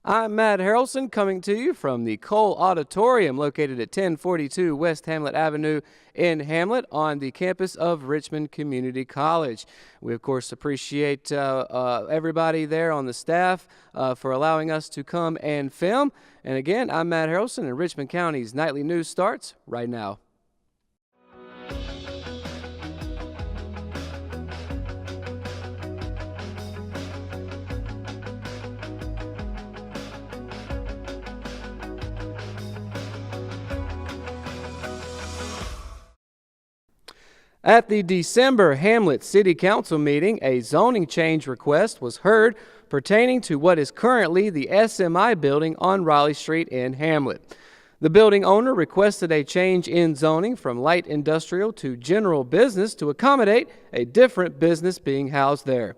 I'm Matt Harrelson coming to you from the Cole Auditorium located at 1042 West Hamlet Avenue in Hamlet on the campus of Richmond Community College. We, of course, appreciate everybody there on the staff for allowing us to come and film. And again, I'm Matt Harrelson, and Richmond County's Nightly News starts right now. At the December Hamlet City Council meeting, a zoning change request was heard pertaining to what is currently the SMI building on Raleigh Street in Hamlet. The building owner requested a change in zoning from light industrial to general business to accommodate a different business being housed there.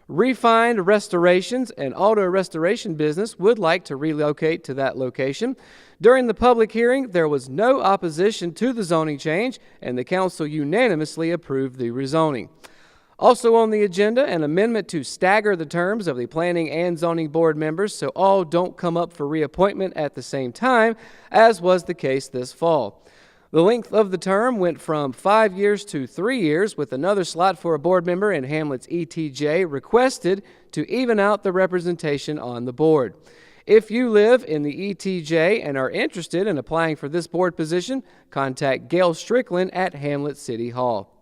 Refined Restorations, an auto restoration business, would like to relocate to that location. During the public hearing, there was no opposition to the zoning change, and the council unanimously approved the rezoning. Also on the agenda, an amendment to stagger the terms of the Planning and Zoning Board members so all don't come up for reappointment at the same time, as was the case this fall. The length of the term went from 5 years to 3 years, with another slot for a board member in Hamlet's ETJ requested to even out the representation on the board. If you live in the ETJ and are interested in applying for this board position, contact Gail Strickland at Hamlet City Hall.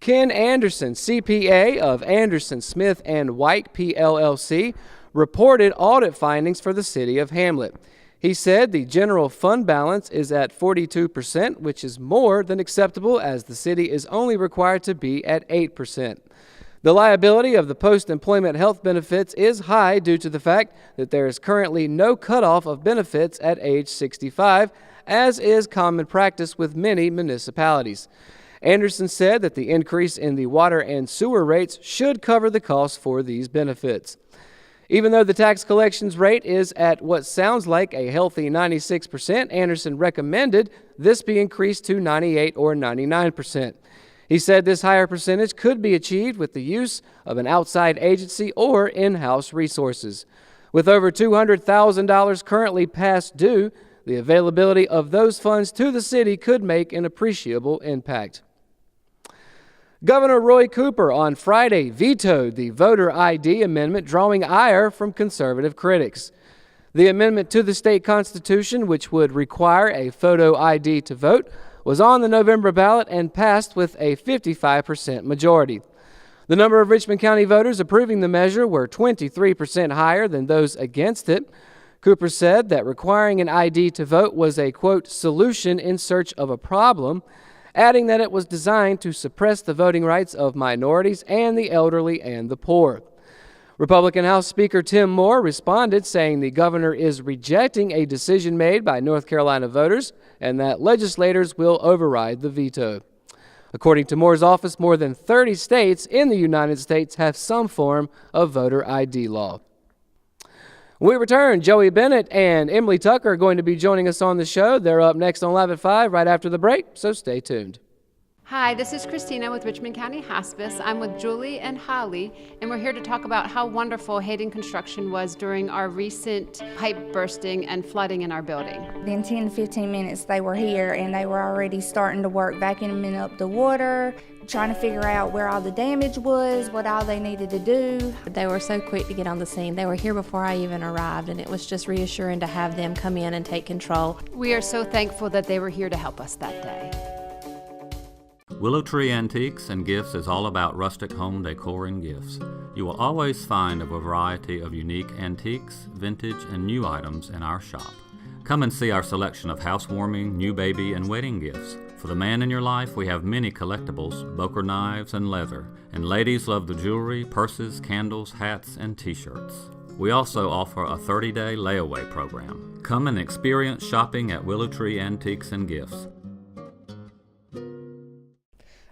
Ken Anderson, CPA of Anderson, Smith & White, PLLC, reported audit findings for the city of Hamlet. He said the general fund balance is at 42%, which is more than acceptable as the city is only required to be at 8%. The liability of the post-employment health benefits is high due to the fact that there is currently no cutoff of benefits at age 65, as is common practice with many municipalities. Anderson said that the increase in the water and sewer rates should cover the cost for these benefits. Even though the tax collections rate is at what sounds like a healthy 96%, Anderson recommended this be increased to 98 or 99%. He said this higher percentage could be achieved with the use of an outside agency or in-house resources. With over $200,000 currently past due, the availability of those funds to the city could make an appreciable impact. Governor Roy Cooper on Friday vetoed the voter ID amendment, drawing ire from conservative critics. The amendment to the state constitution, which would require a photo ID to vote, was on the November ballot and passed with a 55% majority. The number of Richmond County voters approving the measure were 23% higher than those against it. Cooper said that requiring an ID to vote was a, quote, solution in search of a problem, adding that it was designed to suppress the voting rights of minorities and the elderly and the poor. Republican House Speaker Tim Moore responded, saying the governor is rejecting a decision made by North Carolina voters and that legislators will override the veto. According to Moore's office, more than 30 states in the United States have some form of voter ID law. When we return, Joey Bennett and Emily Tucker are going to be joining us on the show. They're up next on Live at 5 right after the break, so stay tuned. Hi, this is Christina with Richmond County Hospice. I'm with Julie and Holly, and we're here to talk about how wonderful Hayden Construction was during our recent pipe bursting and flooding in our building. In 10 to 15 minutes they were here, and they were already starting to work vacuuming up the water, trying to figure out where all the damage was, what all they needed to do. They were so quick to get on the scene. They were here before I even arrived, and it was just reassuring to have them come in and take control. We are so thankful that they were here to help us that day. Willow Tree Antiques and Gifts is all about rustic home decor and gifts. You will always find a variety of unique antiques, vintage, and new items in our shop. Come and see our selection of housewarming, new baby, and wedding gifts. For the man in your life, we have many collectibles, Boker knives, and leather. And ladies love the jewelry, purses, candles, hats, and t-shirts. We also offer a 30-day layaway program. Come and experience shopping at Willow Tree Antiques and Gifts.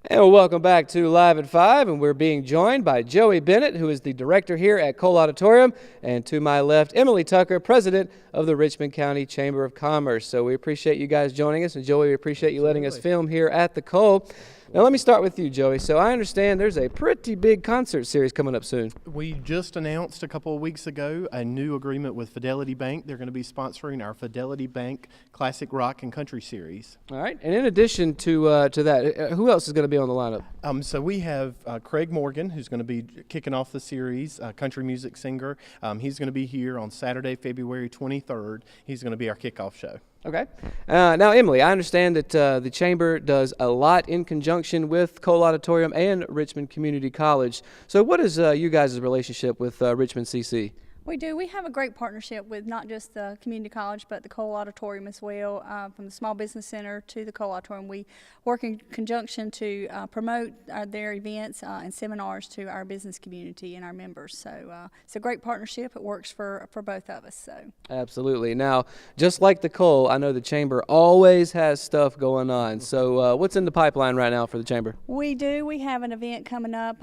And welcome back to Live at 5, and we're being joined by Joey Bennett, who is the director here at Cole Auditorium, and to my left, Emily Tucker, president of the Richmond County Chamber of Commerce. So we appreciate you guys joining us, and Joey, we appreciate you letting us film here at the Cole. Now let me start with you, Joey. So I understand there's a pretty big concert series coming up soon. We just announced a couple of weeks ago a new agreement with Fidelity Bank. They're going to be sponsoring our Fidelity Bank Classic Rock and Country Series. All right. And in addition to that, who else is going to be on the lineup? So we have Craig Morgan, who's going to be kicking off the series, country music singer. He's going to be here on Saturday, February 23rd. He's going to be our kickoff show. Okay. Now, Emily, I understand that the Chamber does a lot in conjunction with Cole Auditorium and Richmond Community College. So what is you guys' relationship with Richmond CC? We do. We have a great partnership with not just the community college, but the Cole Auditorium as well. From the Small Business Center to the Cole Auditorium, we work in conjunction to promote their events and seminars to our business community and our members. So it's a great partnership. It works for both of us. So Absolutely. Now, just like the Cole, I know the Chamber always has stuff going on. So what's in the pipeline right now for the Chamber? we do. We have an event coming up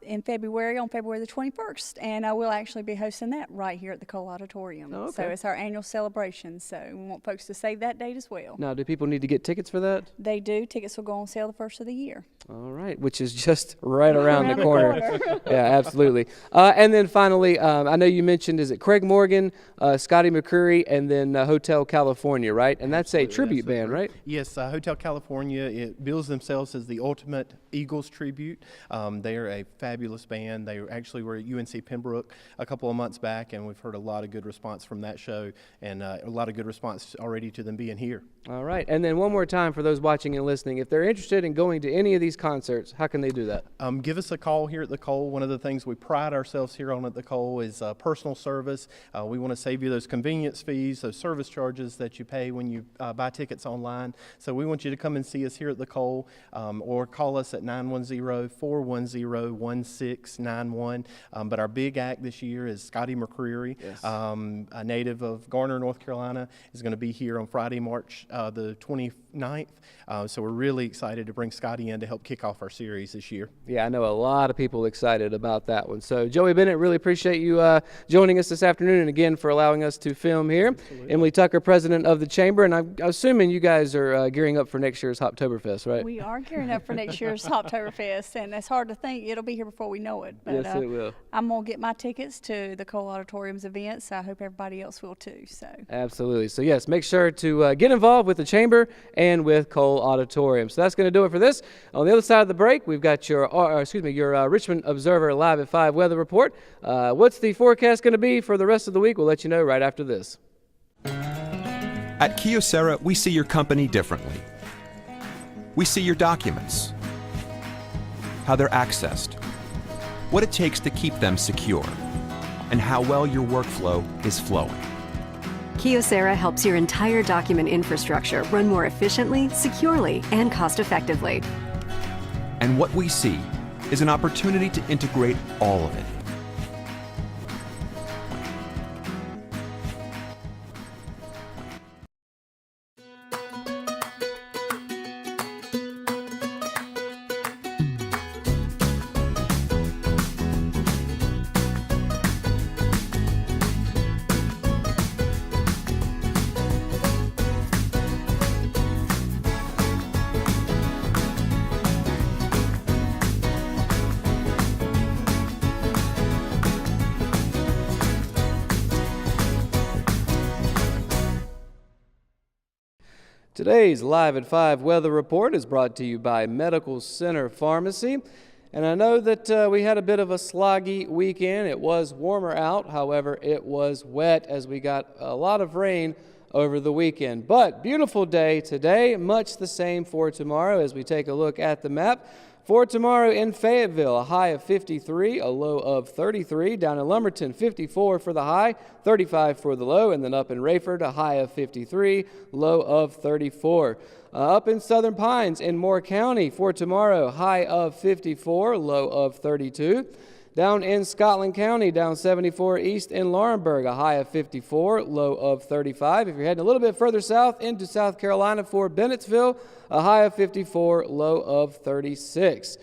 in February, on February the 21st, and we'll actually be hosting that right here at the Cole Auditorium. Oh, okay. So it's our annual celebration. So we want folks to save that date as well. Now, do people need to get tickets for that? They do. Tickets will go on sale the first of the year. All right, which is just right around the corner. Yeah, absolutely. And then finally, I know you mentioned, is it Craig Morgan, Scotty McCreery, and then Hotel California, right? And that's a tribute band, right? Yes, Hotel California, it bills themselves as the ultimate Eagles tribute. They are a fabulous band. They actually were at UNC Pembroke a couple of months back, and we've heard a lot of good response from that show, and a lot of good response already to them being here. All right, and then one more time for those watching and listening, if they're interested in going to any of these concerts, how can they do that? Give us a call here at the Cole. One of the things we pride ourselves here on at the Cole is personal service. We want to save you those convenience fees, those service charges that you pay when you buy tickets online. So we want you to come and see us here at the Cole, or call us at 910-410-1691. But our big act this year is Scotty McCreery, Yes. a native of Garner, North Carolina, is going to be here on Friday, March the 29th. So we're really excited to bring Scotty in to help kick off our series this year. Yeah, I know a lot of people excited about that one. So, Joey Bennett, really appreciate you joining us this afternoon, and again for allowing us to film here. Absolutely. Emily Tucker, president of the Chamber, and I'm assuming you guys are gearing up for next year's Hoptoberfest, right? We are gearing up for next year's Hoptoberfest, and it's hard to think it'll be here before we know it. But, Yes, it will. I'm going to get my tickets to the Cole Auditorium's event, so I hope everybody else will too. So Absolutely. So, yes, make sure to get involved with the Chamber and with Cole Auditorium. So that's going to do it for this. On the other side of the break, we've got your Richmond Observer Live at 5 weather report. What's the forecast going to be for the rest of the week? We'll let you know right after this. At Kyocera, we see your company differently. We see your documents, how they're accessed, what it takes to keep them secure, and how well your workflow is flowing. Kyocera helps your entire document infrastructure run more efficiently, securely, and cost-effectively. And what we see is an opportunity to integrate all of it. Today's Live at 5 weather report is brought to you by Medical Center Pharmacy. And I know that we had a bit of a sloggy weekend. It was warmer out. However, it was wet as we got a lot of rain over the weekend. But beautiful day today, much the same for tomorrow as we take a look at the map. For tomorrow in Fayetteville, a high of 53, a low of 33. Down in Lumberton, 54 for the high, 35 for the low. And then up in Rayford, a high of 53, low of 34. Up in Southern Pines in Moore County for tomorrow, high of 54, low of 32. Down in Scotland County, down 74 east in Laurinburg, a high of 54, low of 35. If you're heading a little bit further south into South Carolina for Bennettsville, a high of 54, low of 36.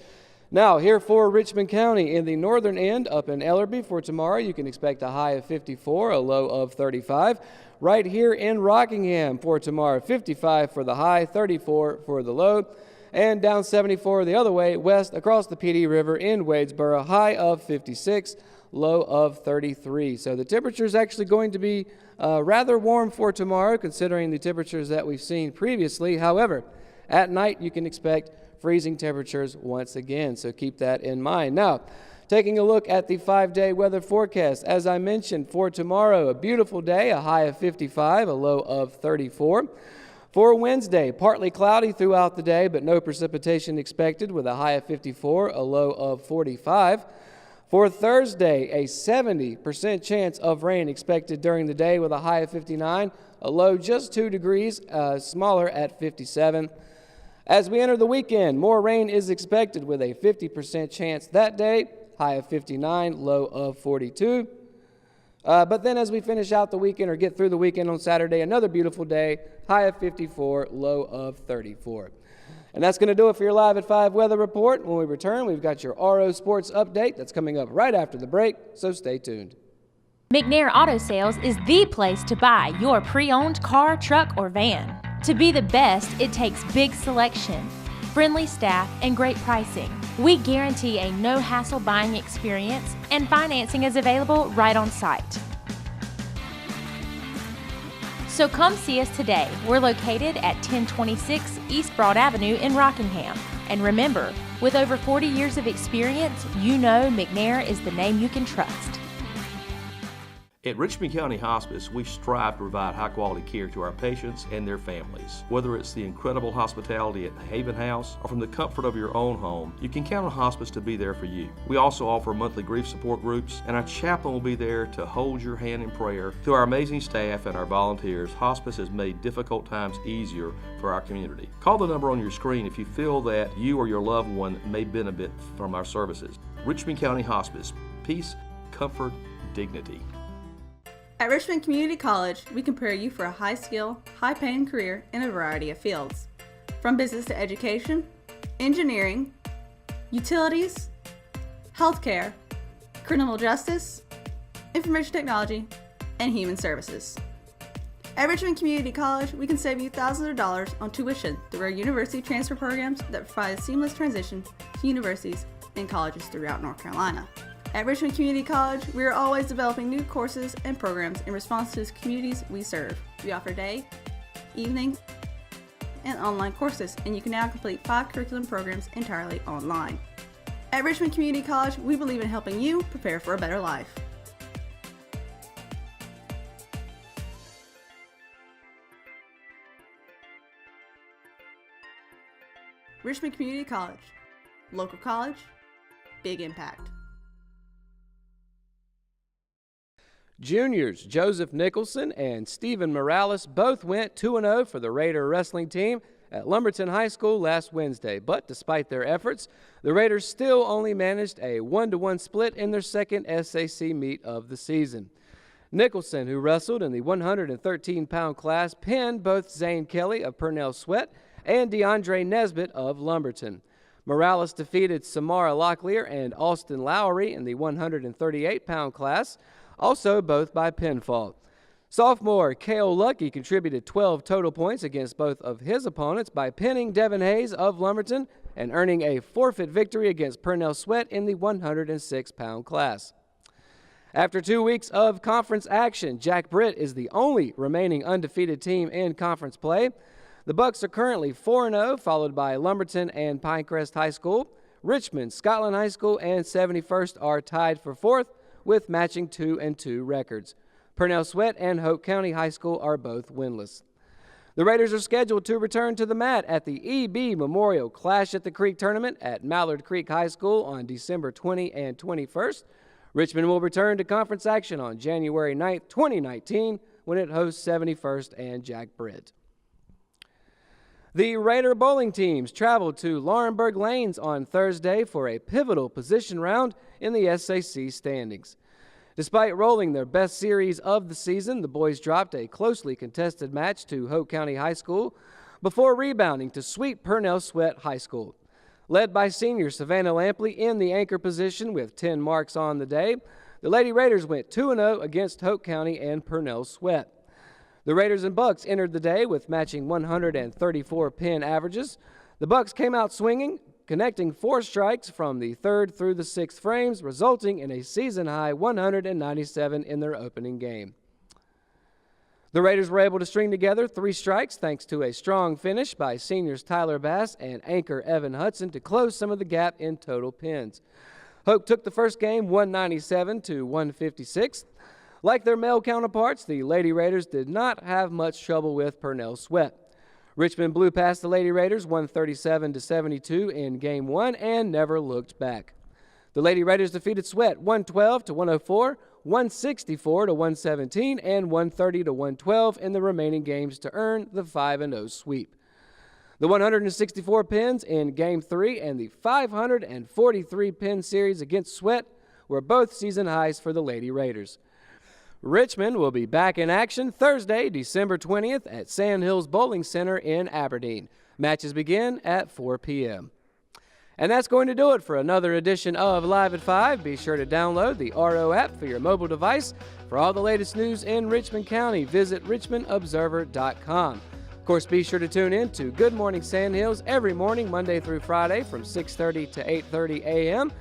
Now, here for Richmond County in the northern end, up in Ellerby for tomorrow, you can expect a high of 54, a low of 35. Right here in Rockingham for tomorrow, 55 for the high, 34 for the low. and down 74 the other way west across the PD River in Wadesboro, high of 56, low of 33. So the temperature is actually going to be rather warm for tomorrow, considering the temperatures that we've seen previously. However, at night you can expect freezing temperatures once again, so keep that in mind. Now, taking a look at the 5-day weather forecast, as I mentioned, for tomorrow, a beautiful day, a high of 55, a low of 34. For Wednesday, partly cloudy throughout the day, but no precipitation expected, with a high of 54, a low of 45. For Thursday, a 70% chance of rain expected during the day, with a high of 59, a low just 2 degrees smaller at 57. As we enter the weekend, more rain is expected, with a 50% chance that day, high of 59, low of 42. But then as we finish out the weekend or get through the weekend on Saturday, another beautiful day, high of 54, low of 34. And that's going to do it for your Live at 5 weather report. When we return, we've got your RO Sports update that's coming up right after the break, so stay tuned. McNair Auto Sales is the place to buy your pre-owned car, truck, or van. To be the best, it takes big selection, friendly staff, and great pricing. We guarantee a no-hassle buying experience, and financing is available right on site. So come see us today. We're located at 1026 East Broad Avenue in Rockingham. And remember, with over 40 years of experience, you know McNair is the name you can trust. At Richmond County Hospice, we strive to provide high-quality care to our patients and their families. Whether it's the incredible hospitality at the Haven House or from the comfort of your own home, you can count on hospice to be there for you. We also offer monthly grief support groups, and our chaplain will be there to hold your hand in prayer. Through our amazing staff and our volunteers, hospice has made difficult times easier for our community. Call the number on your screen if you feel that you or your loved one may benefit from our services. Richmond County Hospice. Peace, comfort, dignity. At Richmond Community College, we can prepare you for a high-skill, high-paying career in a variety of fields. From business to education, engineering, utilities, healthcare, criminal justice, information technology, and human services. At Richmond Community College, we can save you thousands of dollars on tuition through our university transfer programs that provide a seamless transition to universities and colleges throughout North Carolina. At Richmond Community College, we are always developing new courses and programs in response to the communities we serve. We offer day, evening, and online courses, and you can now complete 5 curriculum programs entirely online. At Richmond Community College, we believe in helping you prepare for a better life. Richmond Community College. Local college, big impact. Juniors Joseph Nicholson and Stephen Morales both went 2-0 for the Raider wrestling team at Lumberton High School last Wednesday. But despite their efforts, the Raiders still only managed a 1-1 split in their second SAC meet of the season. Nicholson, who wrestled in the 113-pound class, pinned both Zane Kelly of Purnell Sweat and DeAndre Nesbitt of Lumberton. Morales defeated Samara Locklear and Austin Lowry in the 138-pound class, also both by pinfall. Sophomore Cale Lucky contributed 12 total points against both of his opponents by pinning Devin Hayes of Lumberton and earning a forfeit victory against Purnell Sweat in the 106-pound class. After 2 weeks of conference action, Jack Britt is the only remaining undefeated team in conference play. The Bucks are currently 4-0, followed by Lumberton and Pinecrest High School. Richmond, Scotland High School, and 71st are tied for 4th with matching 2-2 records. Purnell Sweat and Hoke County High School are both winless. The Raiders are scheduled to return to the mat at the E.B. Memorial Clash at the Creek tournament at Mallard Creek High School on December 20 and 21st. Richmond will return to conference action on January 9th, 2019, when it hosts 71st and Jack Britt. The Raider bowling teams traveled to Laurinburg Lanes on Thursday for a pivotal position round in the SAC standings. Despite rolling their best series of the season, the boys dropped a closely contested match to Hoke County High School before rebounding to sweep Purnell Sweat High School. Led by senior Savannah Lampley in the anchor position with 10 marks on the day, the Lady Raiders went 2-0 against Hoke County and Purnell Sweat. The Raiders and Bucks entered the day with matching 134 pin averages. The Bucks came out swinging, connecting 4 strikes from the 3rd through the 6th frames, resulting in a season-high 197 in their opening game. The Raiders were able to string together 3 strikes thanks to a strong finish by seniors Tyler Bass and anchor Evan Hudson to close some of the gap in total pins. Hoke took the first game 197 to 156. Like their male counterparts, the Lady Raiders did not have much trouble with Purnell Sweat. Richmond blew past the Lady Raiders 137 to 72 in Game 1 and never looked back. The Lady Raiders defeated Sweat 112 to 104, 164 to 117, and 130 to 112 in the remaining games to earn the 5-0 sweep. The 164 pins in Game 3 and the 543 pin series against Sweat were both season highs for the Lady Raiders. Richmond will be back in action Thursday, December 20th at Sand Hills Bowling Center in Aberdeen. Matches begin at 4 p.m. And that's going to do it for another edition of Live at 5. Be sure to download the RO app for your mobile device. For all the latest news in Richmond County, visit richmondobserver.com. Of course, be sure to tune in to Good Morning Sand Hills every morning, Monday through Friday from 6:30 to 8:30 a.m.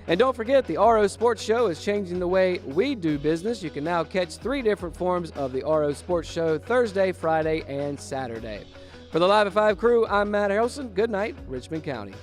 And don't forget, the RO Sports Show is changing the way we do business. You can now catch 3 different forms of the RO Sports Show Thursday, Friday, and Saturday. For the Live at 5 crew, I'm Matt Harrelson. Good night, Richmond County.